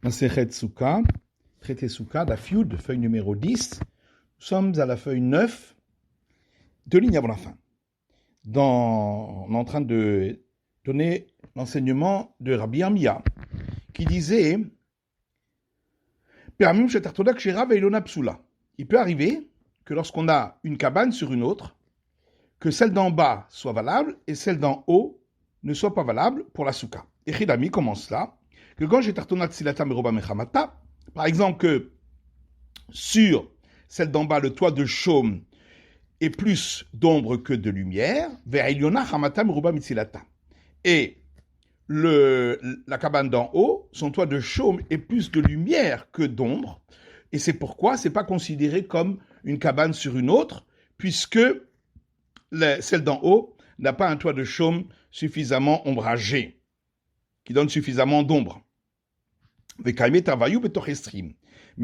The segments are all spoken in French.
Masechet Souka, traité Souka, Daf Yud, feuille numéro 10. Nous sommes à la feuille 9, deux lignes avant la fin. On est en train de donner l'enseignement de Rabbi Amiya, qui disait il peut arriver que lorsqu'on a une cabane sur une autre, que celle d'en bas soit valable et celle d'en haut ne soit pas valable pour la souka. Et Chidami commence là, que quand j'ai tartonat silata meroba mechamata, par exemple que sur celle d'en bas, le toit de chaume est plus d'ombre que de lumière, vers Iliona hamata meroba mitsilata. Et la cabane d'en haut, son toit de chaume est plus de lumière que d'ombre, et c'est pourquoi c'est pas considéré comme une cabane sur une autre, puisque celle d'en haut n'a pas un toit de chaume suffisamment ombragé, qui donne suffisamment d'ombre. Mais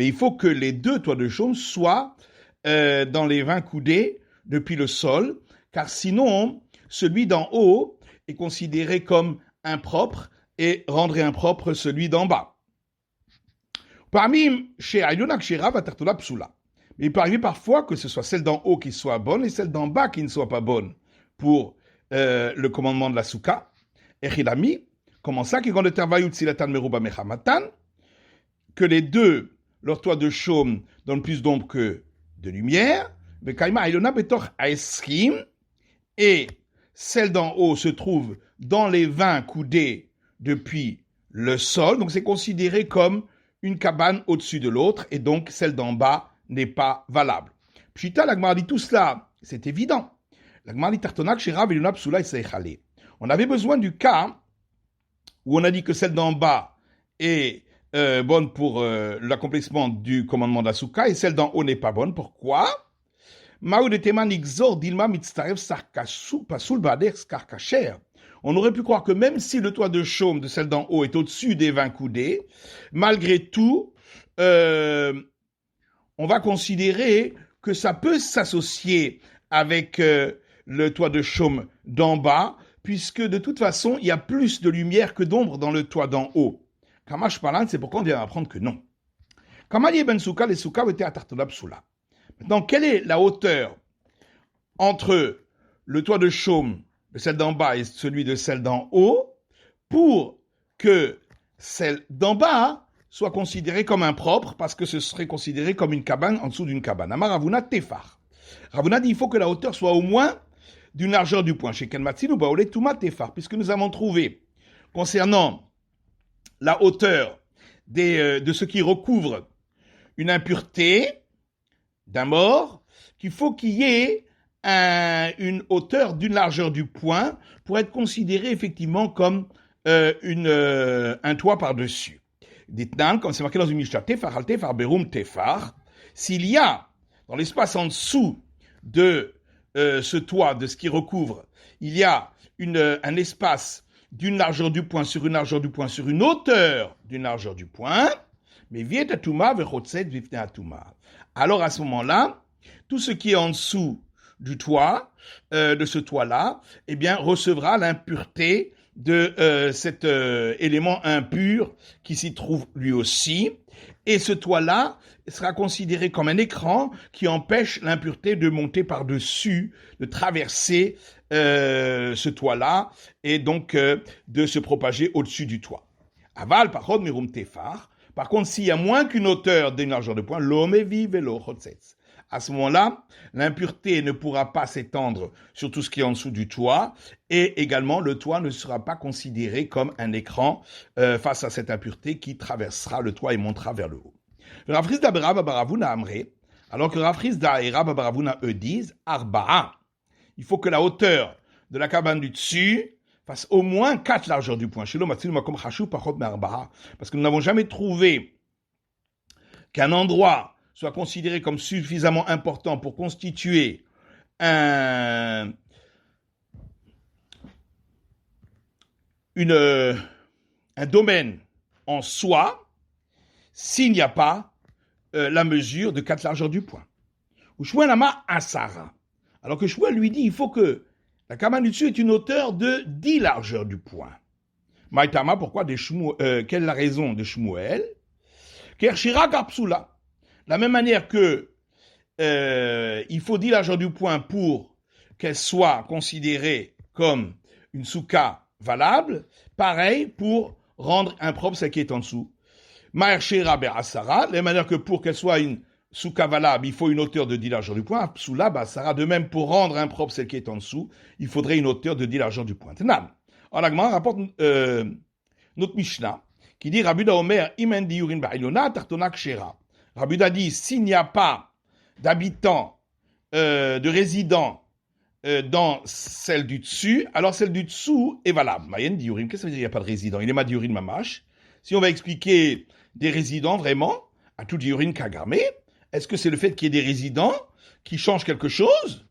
il faut que les deux toits de chaume soient dans les 20 coudées depuis le sol, car sinon, celui d'en haut est considéré comme impropre et rendrait impropre celui d'en bas. Mais il peut arriver parfois que ce soit celle d'en haut qui soit bonne et celle d'en bas qui ne soit pas bonne pour le commandement de la souka. Et Chidami, comment ça, que les deux, leur toit de chaume donne plus d'ombre que de lumière, et celle d'en haut se trouve dans les 20 coudées depuis le sol, donc c'est considéré comme une cabane au-dessus de l'autre, et donc celle d'en bas n'est pas valable. Pshita, la Gemara dit tout cela, c'est évident. La Gemara dit tartonak sherav eluna psula isaychale. On avait besoin du cas où on a dit que celle d'en bas est bonne pour l'accomplissement du commandement d'Asuka et celle d'en haut n'est pas bonne. Pourquoi? On aurait pu croire que même si le toit de chaume de celle d'en haut est au-dessus des 20 coudées, malgré tout, on va considérer que ça peut s'associer avec le toit de chaume d'en bas, puisque de toute façon, il y a plus de lumière que d'ombre dans le toit d'en haut. Kamash Palan, c'est pourquoi on vient apprendre que non. Kamali ben Souka, les Souka étaient à Tartona Psula. Maintenant, quelle est la hauteur entre le toit de chaume de celle d'en bas et celui de celle d'en haut pour que celle d'en bas soit considérée comme impropre parce que ce serait considéré comme une cabane en dessous d'une cabane. Amar Ravuna Tefar. Ravuna dit il faut que la hauteur soit au moins d'une largeur du point. Chez Kenmatsin ou Baolé Touma Tefar, puisque nous avons trouvé concernant la hauteur de ce qui recouvre une impureté d'un mort, qu'il faut qu'il y ait une hauteur d'une largeur du point pour être considéré effectivement comme un toit par-dessus. Dites-nous, comme c'est marqué dans une Mishnah, Tefar al Tefar Berum Tefar, s'il y a dans l'espace en dessous de ce toit, de ce qui recouvre, il y a un espace d'une largeur du point sur une largeur du point sur une hauteur d'une largeur du point, mais alors à ce moment-là, tout ce qui est en dessous du toit, de ce toit-là, eh bien, recevra l'impureté de cet élément impur qui s'y trouve lui aussi. Et ce toit-là sera considéré comme un écran qui empêche l'impureté de monter par-dessus, de traverser ce toit-là et donc de se propager au-dessus du toit. Aval, parod, mirum tefar. Par contre, s'il y a moins qu'une hauteur d'une largeur de point, l'omevi velo chotzetz. À ce moment-là, l'impureté ne pourra pas s'étendre sur tout ce qui est en dessous du toit et également le toit ne sera pas considéré comme un écran face à cette impureté qui traversera le toit et montera vers le haut. Rav Chizda berav baravuna amré, alors que Rav Chizda et Rav baravuna eux disent arba'a. Il faut que la hauteur de la cabane du dessus fasse au moins 4 largeurs du point. Parce que nous n'avons jamais trouvé qu'un endroit soit considéré comme suffisamment important pour constituer un domaine en soi s'il n'y a pas la mesure de 4 largeurs du point. Ou Shmuel Ama Asara. Alors que Shmuel lui dit il faut que la cabane du dessus ait une hauteur de 10 largeurs du point. Maïtama, pourquoi quelle est la raison de Shmuel? Kershira kapsula. De la même manière que il faut dire l'argent du point pour qu'elle soit considérée comme une souka valable, pareil pour rendre impropre celle qui est en dessous. Ma'ershera be'asara, de la même manière que pour qu'elle soit une souka valable, il faut une hauteur de 10 l'argent du point. Psula ba'asara, de même pour rendre impropre celle qui est en dessous, il faudrait une hauteur de 10 l'argent du point. Tenan. Alors, la Gemara rapporte notre Mishnah qui dit Rabuda Omer imen diurin ba'ilona tartona kshera. Rabuda dit s'il n'y a pas d'habitants, de résidents dans celle du dessus, alors celle du dessous est valable. Mayen diurin, qu'est-ce que ça veut dire il n'y a pas de résidents? Il est ma diurin mamash. Si on va expliquer des résidents vraiment, à tout diurin kagame, est-ce que c'est le fait qu'il y ait des résidents qui changent quelque chose?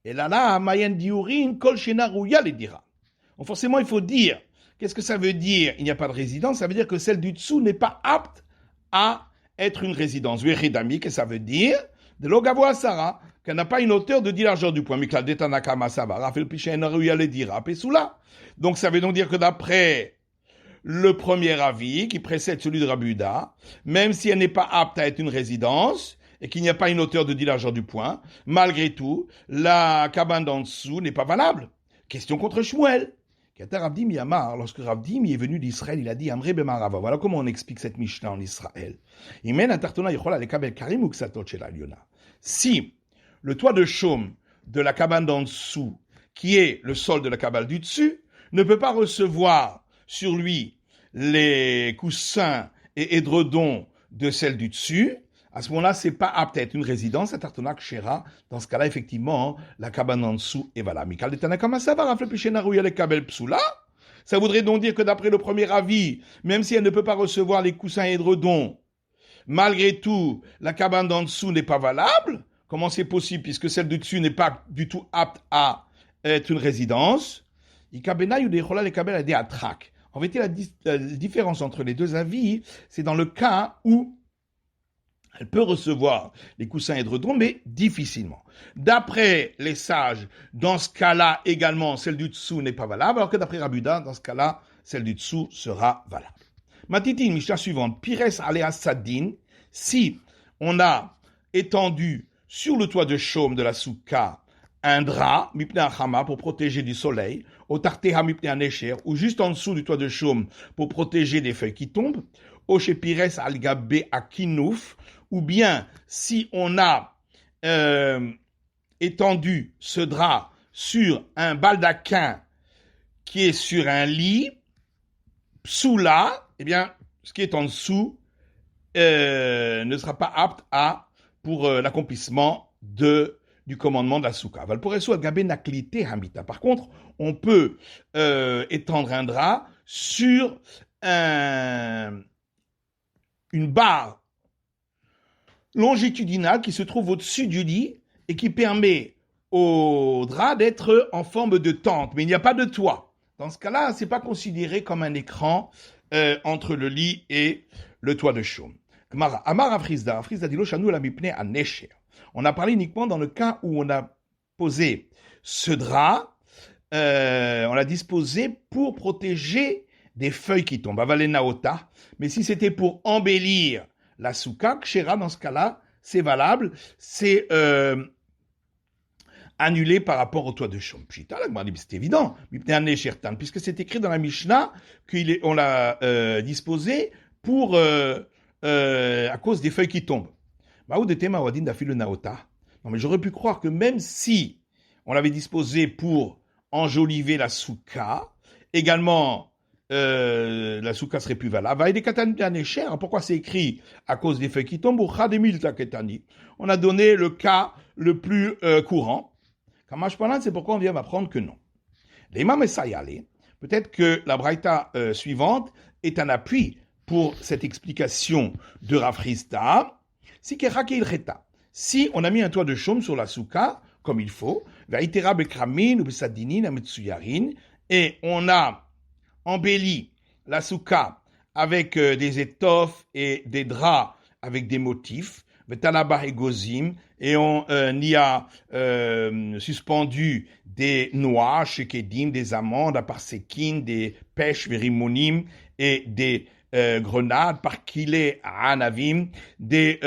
Et là, mayen diurin kol shena rouya les dira. Donc forcément, il faut dire, qu'est-ce que ça veut dire? Il n'y a pas de résidence, ça veut dire que celle du dessous n'est pas apte à être une résidence. Qu'est-ce que ça veut dire? De l'ogavo Sarah, qu'elle n'a pas une hauteur de 10 largeur du point. Mikal detanakama savara, fait le piché naruya le dira, pesula. Donc ça veut donc dire que d'après le premier avis, qui précède celui de Rabuda, même si elle n'est pas apte à être une résidence, et qu'il n'y a pas une hauteur de 10 largeur du point, malgré tout, la cabane d'en dessous n'est pas valable. Question contre Shmuel. Ravdim Yamar, lorsque Ravdim est venu d'Israël, il a dit Amre Bemarava. Voilà comment on explique cette Mishnah en Israël. Si le toit de chaume de la cabane d'en dessous, qui est le sol de la cabane du dessus, ne peut pas recevoir sur lui les coussins et édredons de celle du dessus, à ce moment-là, c'est pas apte à être une résidence, à Tartonak Shera. Dans ce cas-là, effectivement, la cabane en dessous est valable. Ça voudrait donc dire que d'après le premier avis, même si elle ne peut pas recevoir les coussins et édredons, malgré tout, la cabane en dessous n'est pas valable. Comment c'est possible puisque celle du dessus n'est pas du tout apte à être une résidence? En fait, la différence entre les deux avis, c'est dans le cas où elle peut recevoir les coussins édredons, mais difficilement. D'après les sages, dans ce cas-là, également, celle du dessous n'est pas valable, alors que d'après Rabuda, dans ce cas-là, celle du dessous sera valable. Matiti, Mishnah suivante, Pires alea sadin, si on a étendu sur le toit de chaume de la soukha un drap, mipne achama, pour protéger du soleil, au tarteha mipne anesher, ou juste en dessous du toit de chaume pour protéger des feuilles qui tombent, au chez Pires algabe akinouf, ou bien si on a étendu ce drap sur un baldaquin qui est sur un lit, psoula, eh bien, ce qui est en dessous ne sera pas apte pour l'accomplissement du commandement de la soukha. Par contre, on peut étendre un drap sur une barre longitudinale qui se trouve au-dessus du lit et qui permet au drap d'être en forme de tente, mais il n'y a pas de toit. Dans ce cas-là, c'est pas considéré comme un écran entre le lit et le toit de chaume. Amar Afrizda dit lo shanu la mipne à Nesher. On a parlé uniquement dans le cas où on a posé ce drap, on l'a disposé pour protéger des feuilles qui tombent. Avalena ota. Mais si c'était pour embellir la soukha, kshera, dans ce cas-là, c'est valable, c'est annulé par rapport au toit de chaume. Pshita, la Gemara dit, c'est évident, puisque c'est écrit dans la Mishnah qu'on l'a disposé pour à cause des feuilles qui tombent. Non, mais j'aurais pu croire que même si on l'avait disposé pour enjoliver la soukha, également la soukha serait plus valable. Pourquoi c'est écrit à cause des feuilles qui tombent? On a donné le cas le plus courant. C'est pourquoi on vient m'apprendre que non. L'imam Essayale, peut-être que la braïta suivante est un appui pour cette explication de Rav Chisda. Si on a mis un toit de chaume sur la soukha, comme il faut, et on a embelli la soukha avec des étoffes et des draps avec des motifs, et on y a suspendu des noix, shekedim, des amandes, aparsekin, des pêches, verimonim, et des grenades, par kilé anavim, des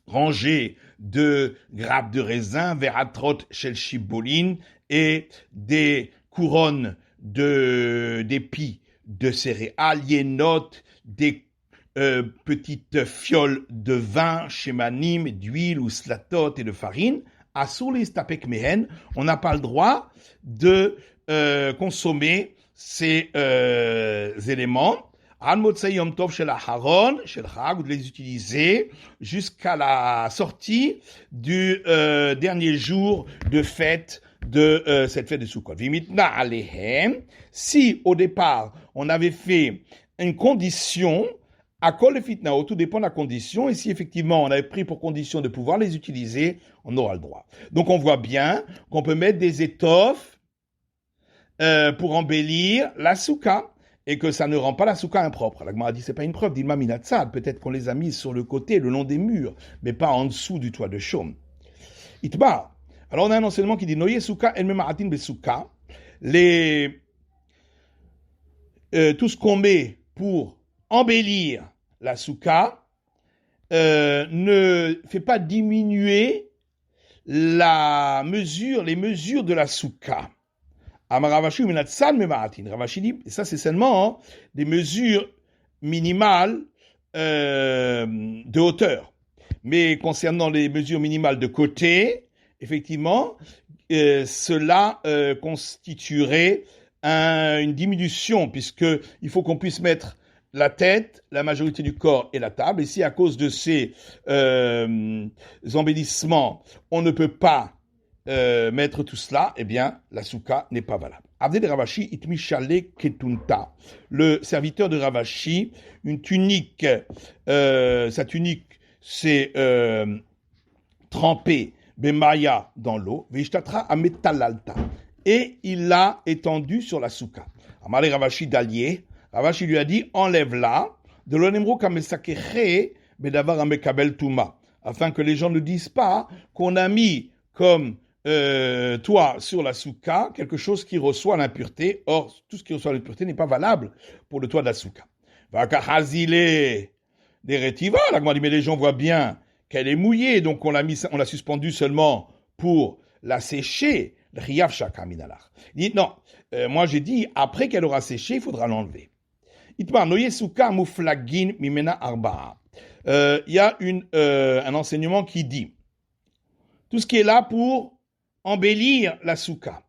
rangées de grappes de raisin, veratrot shel shibolin, et des couronnes d'épis de céréales, yénot, des petites fioles de vin, shemanim, d'huile ou slatot et de farine. Asur l'istapek mehen, on n'a pas le droit de consommer ces éléments. An motzei yom tov shel aharon, shel chag, ou de les utiliser jusqu'à la sortie du dernier jour de fête de cette fête de Sukkot. Vimitna alehem, si au départ on avait fait une condition, à kol le fitnao, tout dépend de la condition, et si effectivement on avait pris pour condition de pouvoir les utiliser, on aura le droit. Donc on voit bien qu'on peut mettre des étoffes pour embellir la soukha, et que ça ne rend pas la soukha impropre. La Gemara dit c'est pas une preuve, d'ilma minatzad, peut-être qu'on les a mises sur le côté, le long des murs, mais pas en dessous du toit de chaume. Itba. Alors on a un enseignement qui dit noye soukha el memaratin be soukha, tout ce qu'on met pour embellir la soukha ne fait pas diminuer les mesures de la soukha. Ravashi dit, ça c'est seulement des mesures minimales de hauteur. Mais concernant les mesures minimales de côté, effectivement, cela constituerait une diminution, puisqu'il faut qu'on puisse mettre la tête, la majorité du corps et la table. Et si à cause de ces embellissements, on ne peut pas mettre tout cela, eh bien, la soukha n'est pas valable. Abdel Ravashi itmi shale ketunta. Le serviteur de Ravashi, une tunique, sa tunique, c'est trempé bemaya dans l'eau, veishtatra ametalalta, et il l'a étendu sur la soukha. Amale Ravashi d'allier, Ravashi lui a dit, enlève-la, de l'onemro kamesakeche bedavar amekabel tuma, afin que les gens ne disent pas qu'on a mis comme toi sur la soukha quelque chose qui reçoit l'impureté. Or, tout ce qui reçoit l'impureté n'est pas valable pour le toit de la soukha. Vakahazile des rétiva, la Gemara dit, mais les gens voient bien qu'elle est mouillée, donc on l'a suspendue seulement pour la sécher. Il dit, non, moi j'ai dit, après qu'elle aura séché, il faudra l'enlever. Il y a un enseignement qui dit, tout ce qui est là pour embellir la soukha,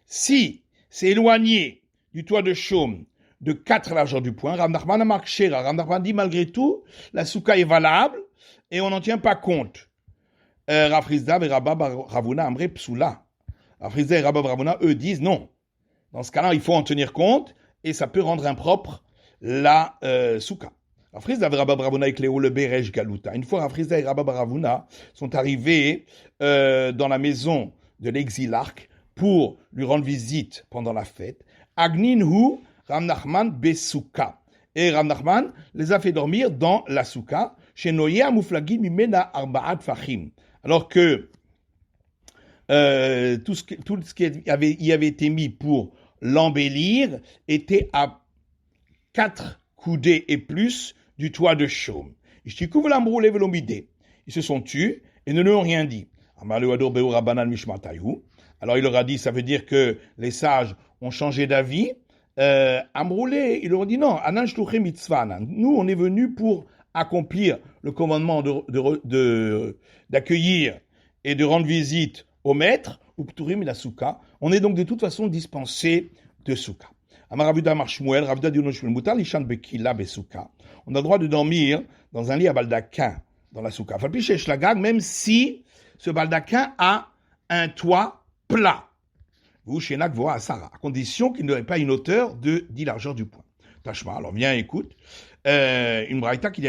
si c'est éloigné du toit de chaume de 4 largeurs du poing, Rav Nachman a marqué, Rav Nachman dit, malgré tout, la soukha est valable et on n'en tient pas compte. Rav Chizda et Rabba Ravuna Amre Psula. Rav Chizda et Rabba Ravuna, eux, disent non. Dans ce cas-là, il faut en tenir compte et ça peut rendre impropre la soukha. Rav Chizda et Rabba Ravuna et Léo le Berej Galuta. Une fois, Rav Chizda et Rabba Ravuna sont arrivés dans la maison de l'exilarque pour lui rendre visite pendant la fête. Agninhu Rav Nachman Besouka. Et Rav Nachman les a fait dormir dans la soukha, chez Noya Mouflagim Mimena Arba'at Fachim. Alors que tout ce qui y avait été mis pour l'embellir était à 4 coudées et plus du toit de chaume. Ils se sont tus et ne lui ont rien dit. Alors il leur a dit, ça veut dire que les sages ont changé d'avis. Amroulé, ils leur ont dit non, nous on est venus pour accomplir le commandement d'accueillir et de rendre visite au maître, ou pturim la soukha. On est donc de toute façon dispensé de soukha. On a le droit de dormir dans un lit à baldaquin dans la soukha. Même si ce baldaquin a un toit plat. À condition qu'il n'aurait pas une hauteur de 10 largeurs du poing. Tashma, alors viens, écoute. Une braïta qui dit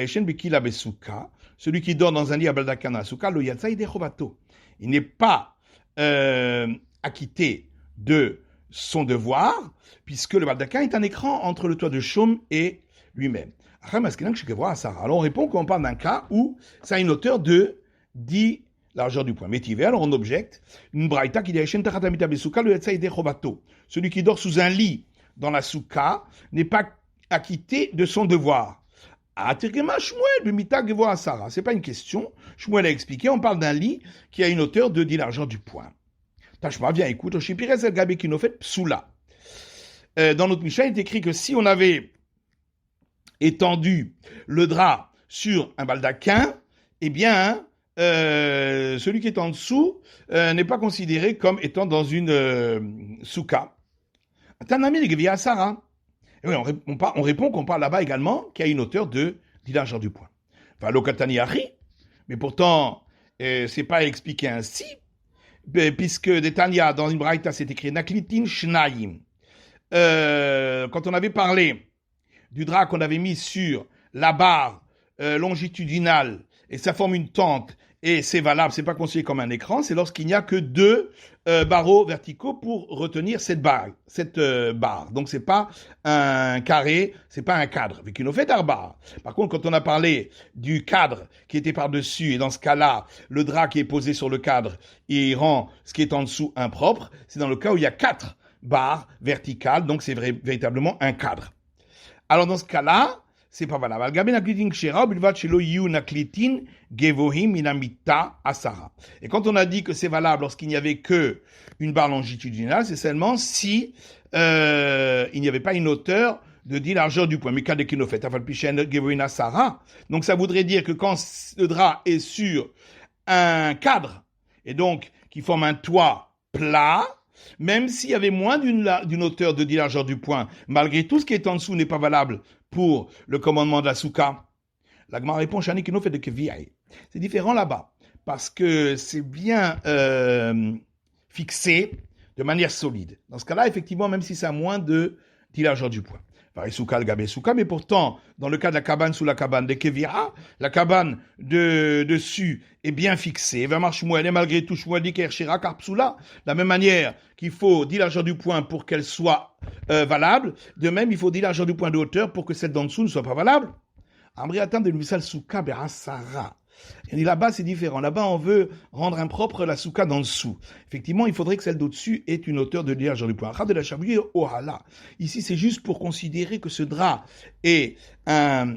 celui qui dort dans un lit à baldaquin dans la soukha, il n'est pas acquitté de son devoir, puisque le baldaquin est un écran entre le toit de chaume et lui-même. Alors on répond qu'on parle d'un cas où ça a une hauteur de 10 largeur du poing. Métivé, alors on objecte une braïta qui dit celui qui dort sous un lit dans la soukha n'est pas acquitté de son devoir. Atirgema Shmuel, b'mita gevo asara. C'est pas une question. Shmuel a expliqué, on parle d'un lit qui a une hauteur de 10 largeur du poing. Tashma, viens, écoute, Oshipirez el gabe kinofet psula. Dans notre Mishnah, il est écrit que si on avait étendu le drap sur un baldaquin, eh bien, celui qui est en dessous n'est pas considéré comme étant dans une souka. Tanami de Gevia Sarah. Et oui, on répond qu'on parle là-bas également qu'il y a une hauteur de 10 largeur du poing. Enfin, l'okatani ari, mais pourtant, c'est pas expliqué ainsi, puisque des Tanya, dans une braïta, c'est écrit naklitin shnayim. Quand on avait parlé du drap qu'on avait mis sur la barre longitudinale, et ça forme une tente, et c'est valable, c'est pas considéré comme un écran, c'est lorsqu'il n'y a que 2 barreaux verticaux pour retenir cette barre. Donc c'est pas un carré, c'est pas un cadre. Avec une fait d'arbar. Par contre, quand on a parlé du cadre qui était par-dessus, et dans ce cas-là, le drap qui est posé sur le cadre, il rend ce qui est en dessous impropre, c'est dans le cas où il y a 4 barres verticales, donc c'est véritablement un cadre. Alors dans ce cas-là, c'est pas valable. Et quand on a dit que c'est valable lorsqu'il n'y avait que une barre longitudinale, c'est seulement si il n'y avait pas une hauteur de 10 largeur du poing. Donc ça voudrait dire que quand le drap est sur un cadre, et donc qui forme un toit plat, même s'il y avait moins d'une hauteur de 10 largeur du poing, malgré tout ce qui est en dessous n'est pas valable pour le commandement de la souka. La Gemara répond, Shani Kino fait de Keviaï. C'est différent là-bas, parce que c'est bien fixé de manière solide. Dans ce cas-là, effectivement, même si c'est à moins de 10 largeur du poing. Pareil, souka, le gabé, souka, mais pourtant, dans le cas de la cabane sous la cabane de Kevira, la cabane dessus est bien fixée. Va marche Shmuel, et malgré tout, Shmuel dit qu'Ershira Karpsula, de la même manière qu'il faut 10 largeur du poing pour qu'elle soit valable, de même, il faut 10 largeur du poing de hauteur pour que celle d'en dessous ne soit pas valable. Ambriatam de l'Uvisal souka berasara. Et là-bas, c'est différent. Là-bas, on veut rendre impropre la souka d'en dessous. Effectivement, il faudrait que celle d'au-dessus ait une hauteur de 10 largeur du poing. De la chabouille, ohala. Ici, c'est juste pour considérer que ce drap est un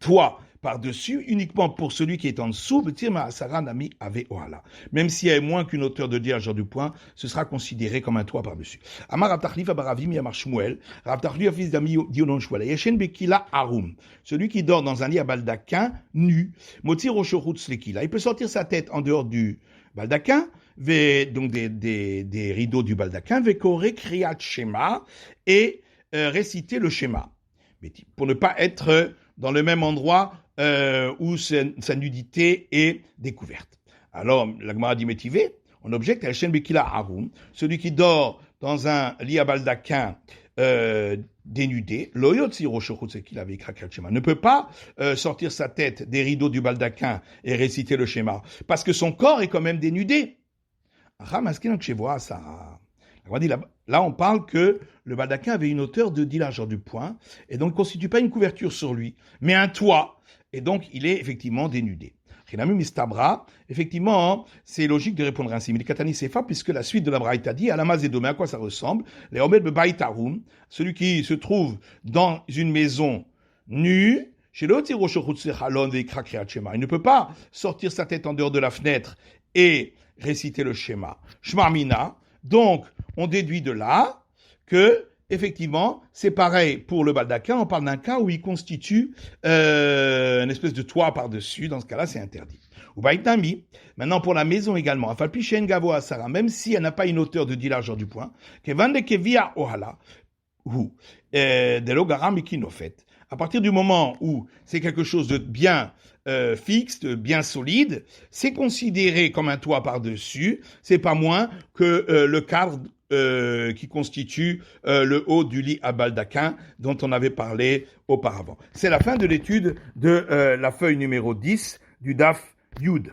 toit par-dessus, uniquement pour celui qui est en dessous, même s'il y a moins qu'une hauteur de 10 largeur du poing, ce sera considéré comme un toit par-dessus. Amar Rav Tachlif Abaravim Yamar Shmuel, Rav Tachlif fils d'Ami Dionon Shmuel, Yeshen Bekila Arum, celui qui dort dans un lit à baldaquin nu, Motir Oshorutz Lekila, il peut sortir sa tête en dehors du baldaquin, donc des rideaux du baldaquin, Vekore Kriyat Shema, et réciter le schéma, pour ne pas être dans le même endroit où sa nudité est découverte. Alors, la Gemara dit métivé, on objecte à Hashem Bekila Harum, celui qui dort dans un lit à baldaquin dénudé, ne peut pas sortir sa tête des rideaux du baldaquin et réciter le schéma, parce que son corps est quand même dénudé. Là, on parle que le baldaquin avait une hauteur de 10 largeur du poing, et donc ne constitue pas une couverture sur lui, mais un toit, et donc il est effectivement dénudé. Effectivement, c'est logique de répondre ainsi. Mais les katani sefa, puisque la suite de la braïta dit, à la mazédomé, à quoi ça ressemble? Les omed bebaïtarum, celui qui se trouve dans une maison nue, il ne peut pas sortir sa tête en dehors de la fenêtre et réciter le schéma. Shmarmina, donc on déduit de là que effectivement, c'est pareil pour le baldaquin. On parle d'un cas où il constitue une espèce de toit par-dessus. Dans ce cas-là, c'est interdit. Ou baïtami. Maintenant, pour la maison également. Afalpichen gavo asara, même si elle n'a pas une hauteur de 10 largeur du poing. Kevan de kevia ohala. Ou de l'ogara mikinofet. À partir du moment où c'est quelque chose de bien fixe, de bien solide, c'est considéré comme un toit par-dessus. C'est pas moins que le cadre qui constitue le haut du lit à baldaquin dont on avait parlé auparavant. C'est la fin de l'étude de la feuille numéro 10 du DAF Yud.